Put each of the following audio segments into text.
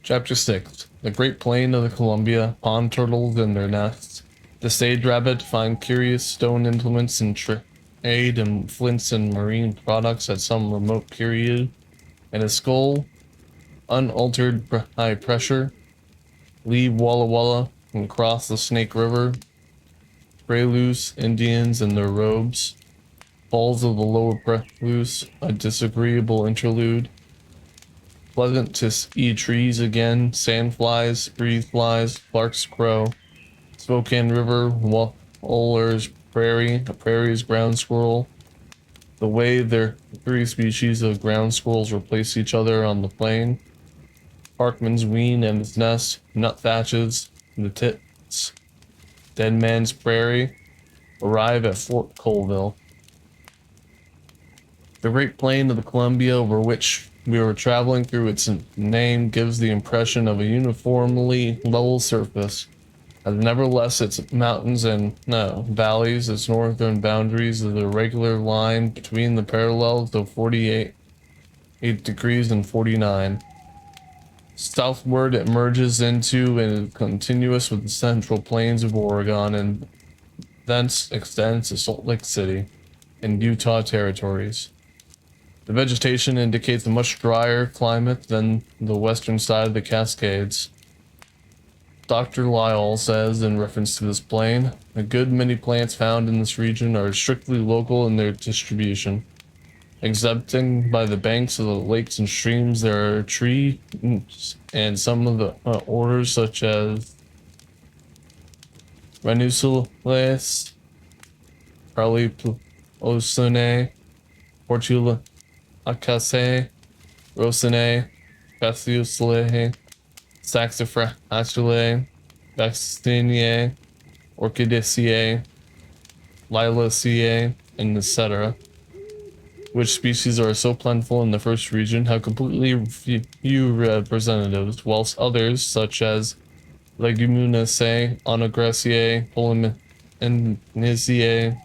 Chapter 6. The Great Plain of the Columbia, Pond Turtles and Their Nests. The Sage Rabbit find curious stone implements and trade and flints and marine products at some remote period, and a skull, unaltered high pressure, leave Walla Walla and cross the Snake River, Preluce Indians and their robes, Falls of the Lower Preluce, a disagreeable interlude, pleasant to see trees again, sandflies, breeze flies, Clark's crow, Spokane River, Waller's prairie, a prairie's ground squirrel, the way their three species of ground squirrels replace each other on the plain, Parkman's ween and its nest, nut thatches, the tits, Dead Man's Prairie, arrive at Fort Colville. The Great Plain of the Columbia over which we were traveling through its name gives the impression of a uniformly level surface, as nevertheless its mountains and valleys, its northern boundaries is a regular line between the parallels of 48 degrees and 49. Southward it merges into and is continuous with the central plains of Oregon and thence extends to Salt Lake City and Utah territories. The vegetation indicates a much drier climate than the western side of the Cascades. Dr. Lyle says in reference to this plain, a good many plants found in this region are strictly local in their distribution. Excepting by the banks of the lakes and streams, there are trees and some of the orders such as Ranunculus, Carlyosinae, Portula Acaceae, Rosenae, Cassiusulae, Saxifragulae, Vacciniae, Orchidaceae, Lilaceae, and etc., which species are so plentiful in the first region have completely few representatives, whilst others, such as Leguminaceae, Onograceae, Polyniceae,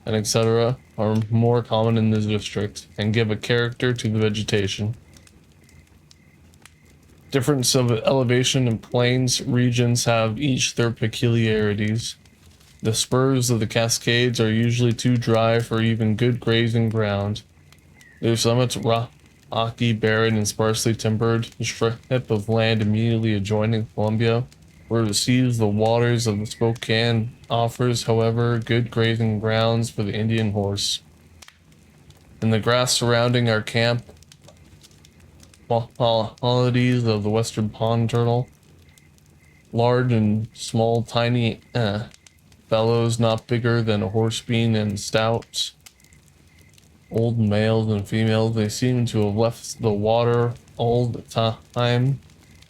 and etc., are more common in this district and give a character to the vegetation. Difference of elevation and plains regions have each their peculiarities. The spurs of the Cascades are usually too dry for even good grazing ground. Their summits rocky, barren, and sparsely timbered. The strip of land immediately adjoining Columbia, where it receives the waters of the Spokane, offers, however, good grazing grounds for the Indian horse. In the grass surrounding our camp, qualities of the western pond turtle, large and small, tiny fellows not bigger than a horse bean and stout, old males and females, they seem to have left the water all the time.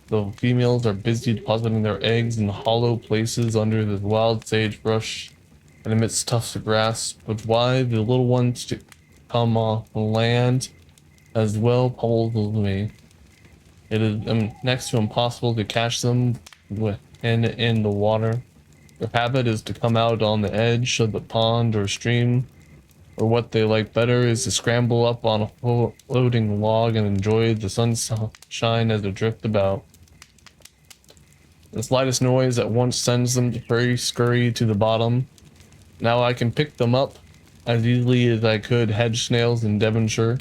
The females are busy depositing their eggs in hollow places under the wild sagebrush and amidst tufts of grass, but why the little ones to come on land as well puzzles me. It is next to impossible to catch them in the water. Their habit is to come out on the edge of the pond or stream, or what they like better is to scramble up on a floating log and enjoy the sunshine as they drift about. The slightest noise at once sends them to scurry to the bottom. Now I can pick them up as easily as I could hedge snails in Devonshire.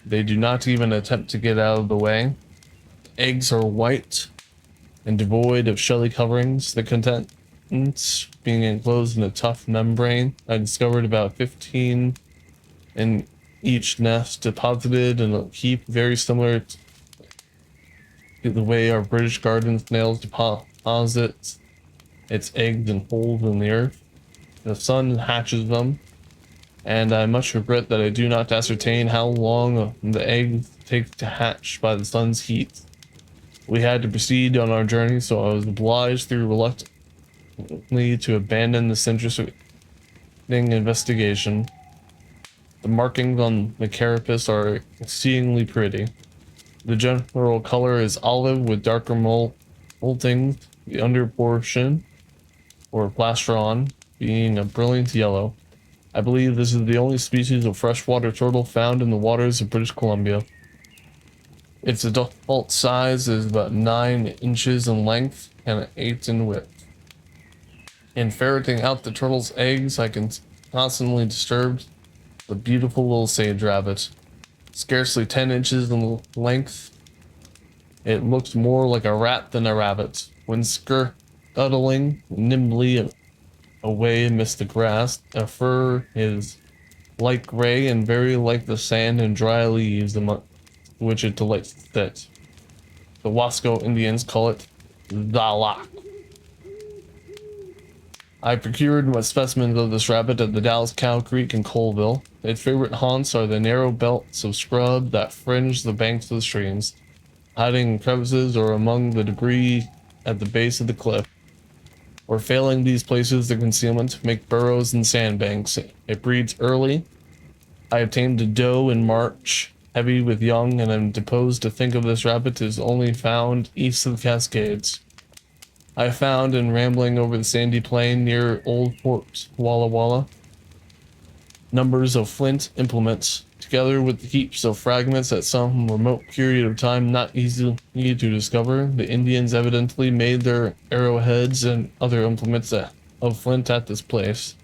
They do not even attempt to get out of the way. Eggs are white and devoid of shelly coverings. The contents being enclosed in a tough membrane. I discovered about 15 in each nest, deposited in a heap very similar to the way our British garden snails deposit its eggs in holes in the earth. The sun hatches them, and I much regret that I do not ascertain how long the eggs take to hatch by the sun's heat. We had to proceed on our journey, so I was obliged through reluctantly to abandon this interesting investigation. The markings on the carapace are exceedingly pretty. The general color is olive with darker moltings, the under portion, or plastron, being a brilliant yellow. I believe this is the only species of freshwater turtle found in the waters of British Columbia. Its adult size is about 9 inches in length and 8 in width. In ferreting out the turtle's eggs, I can constantly disturb the beautiful little sage rabbit. Scarcely 10 inches in length, it looks more like a rat than a rabbit. When scuttling nimbly away amidst the grass, a fur is light gray and very like the sand and dry leaves among which it delights to sit. The Wasco Indians call it Zalak. I procured specimens of this rabbit at the Dallas Cow Creek in Colville. Its favorite haunts are the narrow belts of scrub that fringe the banks of the streams, hiding in crevices or among the debris at the base of the cliff. Or failing these places of concealment, make burrows in sandbanks. It breeds early. I obtained a doe in March, heavy with young, and am disposed to think of this rabbit as only found east of the Cascades. I found in rambling over the sandy plain near Old Fort Walla Walla numbers of flint implements, together with heaps of fragments at some remote period of time not easy to discover. The Indians evidently made their arrowheads and other implements of flint at this place.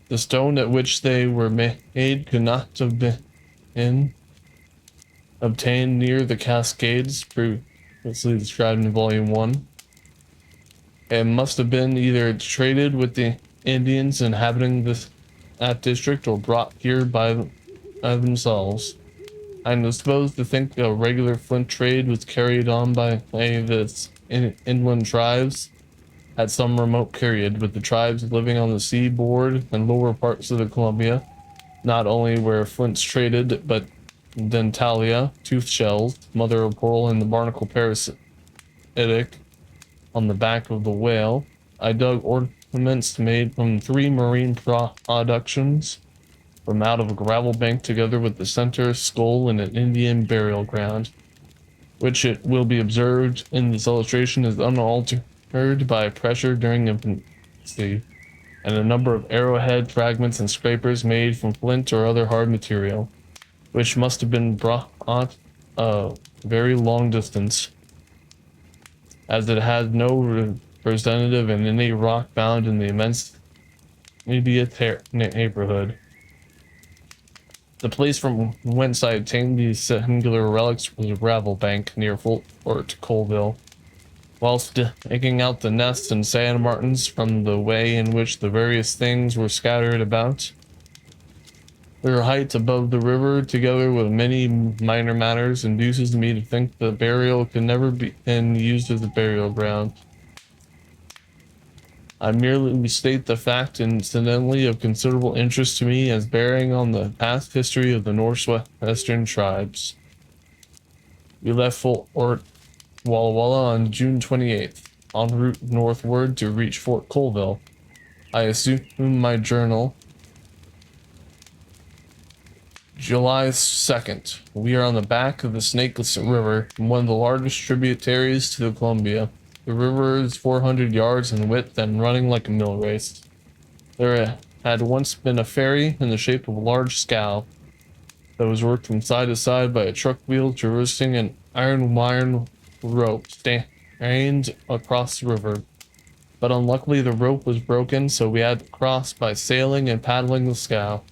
The stone at which they were made could not have been obtained near the Cascades, previously described in Volume 1. It must have been either traded with the Indians inhabiting that district or brought here by themselves. I am disposed to think a regular flint trade was carried on by the inland tribes at some remote period, with the tribes living on the seaboard and lower parts of the Columbia, not only where flints traded, but dentalia, tooth shells, mother of pearl, and the barnacle parasitic on the back of the whale. I dug ornaments made from 3 marine productions from out of a gravel bank, together with the center skull and an Indian burial ground, which it will be observed in this illustration is unaltered by pressure during infancy, and a number of arrowhead fragments and scrapers made from flint or other hard material, which must have been brought a very long distance, as it had no representative in any rock found in the immense immediate neighborhood. The place from whence I obtained these singular relics was a gravel bank near Fort Colville. Whilst digging out the nests and sand martins from the way in which the various things were scattered about, their height above the river, together with many minor matters, induces me to think the burial could never be used as a burial ground. I merely state the fact, incidentally of considerable interest to me as bearing on the past history of the northwestern tribes. We left Fort Walla Walla on June 28th, en route northward to reach Fort Colville. I assume my journal. July 2nd. We are on the back of the Snakeless River, one of the largest tributaries to the Columbia. The river is 400 yards in width and running like a mill race. There had once been a ferry in the shape of a large scow that was worked from side to side by a truck wheel traversing an iron wire rope strained across the river. But unluckily the rope was broken, so we had to cross by sailing and paddling the scow,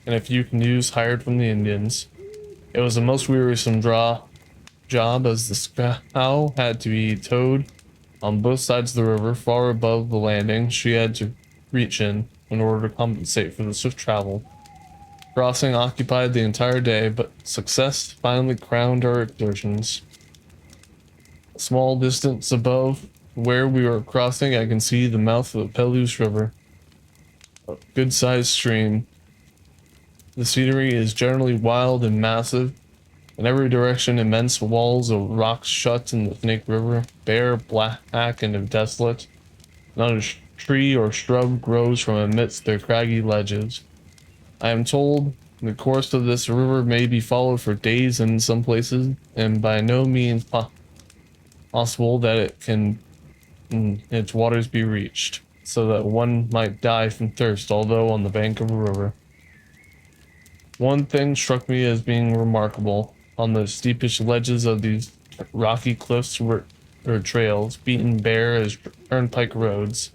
and a few canoes hired from the Indians. It was a most wearisome job, as the scow had to be towed on both sides of the river. Far above the landing she had to reach in order to compensate for the swift travel. Crossing occupied the entire day, but success finally crowned our exertions. A small distance above where we were crossing, I can see the mouth of the Palouse River, a good-sized stream. The scenery is generally wild and massive. In every direction, immense walls of rocks shut in the Snake River, bare, black, and desolate. Not a tree or shrub grows from amidst their craggy ledges. I am told the course of this river may be followed for days in some places, and by no means possible that it can its waters be reached, so that one might die from thirst, although on the bank of a river. One thing struck me as being remarkable. On the steepish ledges of these rocky cliffs were trails, beaten bare as turnpike roads,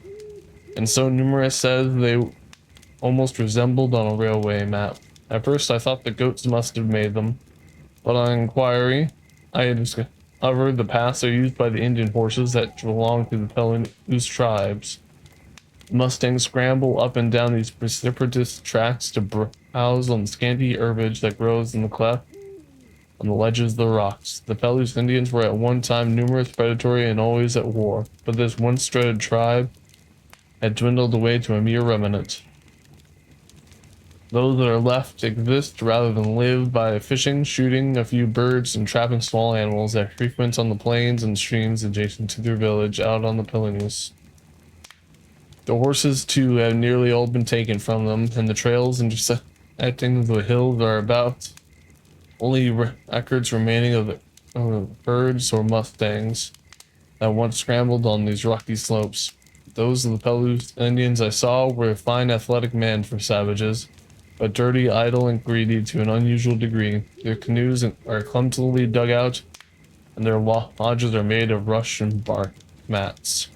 and so numerous as they almost resembled on a railway map. At first I thought the goats must have made them, but on inquiry I had discovered the paths are used by the Indian horses that belong to the Pelews tribes. Mustangs scramble up and down these precipitous tracks to browse on the scanty herbage that grows in the cleft on the ledges of the rocks. The Pelews Indians were at one time numerous, predatory, and always at war, but this once dreaded tribe had dwindled away to a mere remnant. Those that are left exist rather than live by fishing, shooting a few birds, and trapping small animals that frequent on the plains and streams adjacent to their village out on the Pelews. The horses, too, have nearly all been taken from them, and the trails intersecting the hills are about only records remaining of the herds or mustangs that once scrambled on these rocky slopes. Those of the Pelews Indians I saw were fine athletic men for savages, but dirty, idle, and greedy to an unusual degree. Their canoes are clumsily dug out, and their lodges are made of rush and bark mats.